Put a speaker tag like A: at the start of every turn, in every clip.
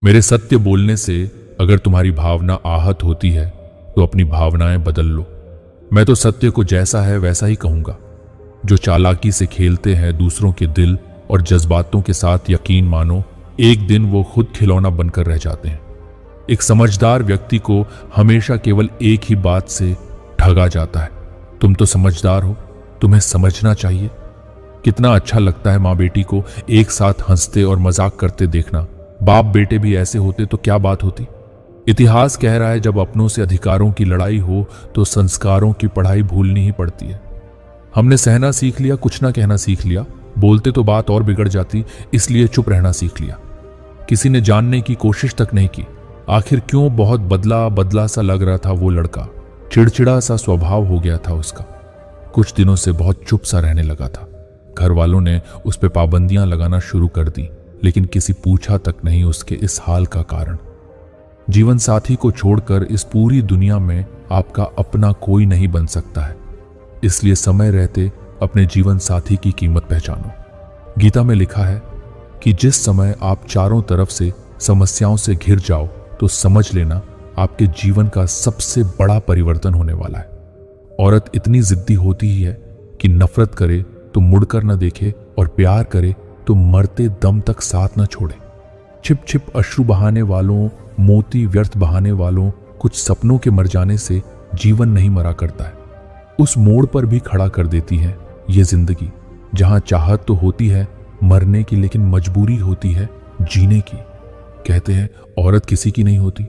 A: मेरे सत्य बोलने से अगर तुम्हारी भावना आहत होती है तो अपनी भावनाएं बदल लो। मैं तो सत्य को जैसा है वैसा ही कहूंगा। जो चालाकी से खेलते हैं दूसरों के दिल और जज्बातों के साथ, यकीन मानो एक दिन वो खुद खिलौना बनकर रह जाते हैं। एक समझदार व्यक्ति को हमेशा केवल एक ही बात से ठगा जाता है, तुम तो समझदार हो, तुम्हें समझना चाहिए। कितना अच्छा लगता है माँ बेटी को एक साथ हंसते और मजाक करते देखना। बाप बेटे भी ऐसे होते तो क्या बात होती। इतिहास कह रहा है, जब अपनों से अधिकारों की लड़ाई हो तो संस्कारों की पढ़ाई भूलनी ही पड़ती है। हमने सहना सीख लिया, कुछ ना कहना सीख लिया, बोलते तो बात और बिगड़ जाती, इसलिए चुप रहना सीख लिया। किसी ने जानने की कोशिश तक नहीं की आखिर क्यों बहुत बदला बदला सा लग रहा था वो लड़का। चिड़चिड़ा सा स्वभाव हो गया था उसका। कुछ दिनों से बहुत चुप सा रहने लगा था। घर वालों ने उस पर पाबंदियां लगाना शुरू कर दी, लेकिन किसी पूछा तक नहीं उसके इस हाल का कारण। जीवन साथी को छोड़कर इस पूरी दुनिया में आपका अपना कोई नहीं बन सकता है, इसलिए समय रहते अपने जीवन साथी की कीमत पहचानो। गीता में लिखा है कि जिस समय आप चारों तरफ से समस्याओं से घिर जाओ तो समझ लेना आपके जीवन का सबसे बड़ा परिवर्तन होने वाला है। औरत इतनी जिद्दी होती ही है कि नफरत करे तो मुड़कर न देखे और प्यार करे तो मरते दम तक साथ न छोड़े। छिप छिप अश्रु बहाने वालों, मोती व्यर्थ बहाने वालों, कुछ सपनों के मर जाने से जीवन नहीं मरा करता है, उस मोड़ पर भी खड़ा कर देती है ये जिंदगी, जहां चाहत तो होती है मरने की, लेकिन मजबूरी होती है जीने की। कहते हैं औरत किसी की नहीं होती,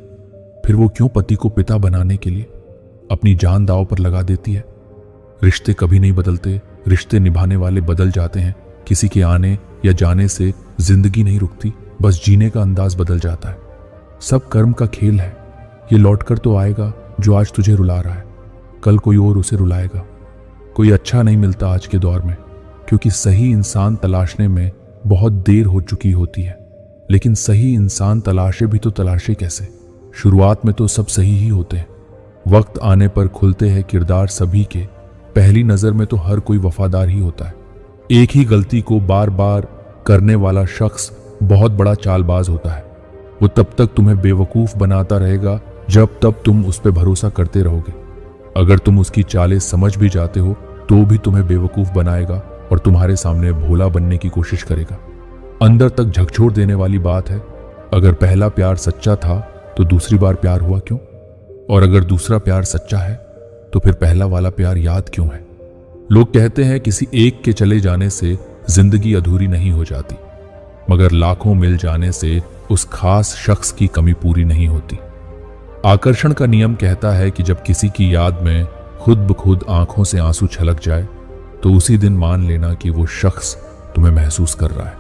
A: फिर वो क्यों पति को पिता बनाने के लिए अपनी जान दांव पर लगा देती है। रिश्ते कभी नहीं बदलते, रिश्ते निभाने वाले बदल जाते हैं। किसी के आने या जाने से जिंदगी नहीं रुकती, बस जीने का अंदाज बदल जाता है। सब कर्म का खेल है, ये लौटकर तो आएगा जो आज तुझे रुला रहा है, कल कोई और उसे रुलाएगा। कोई अच्छा नहीं मिलता आज के दौर में, क्योंकि सही इंसान तलाशने में बहुत देर हो चुकी होती है। लेकिन सही इंसान तलाशे भी तो तलाशे कैसे? शुरुआत में तो सब सही ही होते हैं, वक्त आने पर खुलते हैं किरदार सभी के। पहली नजर में तो हर कोई वफादार ही होता है। एक ही गलती को बार बार करने वाला शख्स बहुत बड़ा चालबाज होता है। वो तब तक तुम्हें बेवकूफ बनाता रहेगा जब तब तुम उस पर भरोसा करते रहोगे। अगर तुम उसकी चालें समझ भी जाते हो तो भी तुम्हें बेवकूफ बनाएगा और तुम्हारे सामने भोला बनने की कोशिश करेगा। अंदर तक झकझोर देने वाली बात है, अगर पहला प्यार सच्चा था तो दूसरी बार प्यार हुआ क्यों? और अगर दूसरा प्यार सच्चा है तो फिर पहला वाला प्यार याद क्यों है? लोग कहते हैं किसी एक के चले जाने से जिंदगी अधूरी नहीं हो जाती, मगर लाखों मिल जाने से उस खास शख्स की कमी पूरी नहीं होती। आकर्षण का नियम कहता है कि जब किसी की याद में खुद ब खुद आंखों से आंसू छलक जाए तो उसी दिन मान लेना कि वो शख्स तुम्हें महसूस कर रहा है।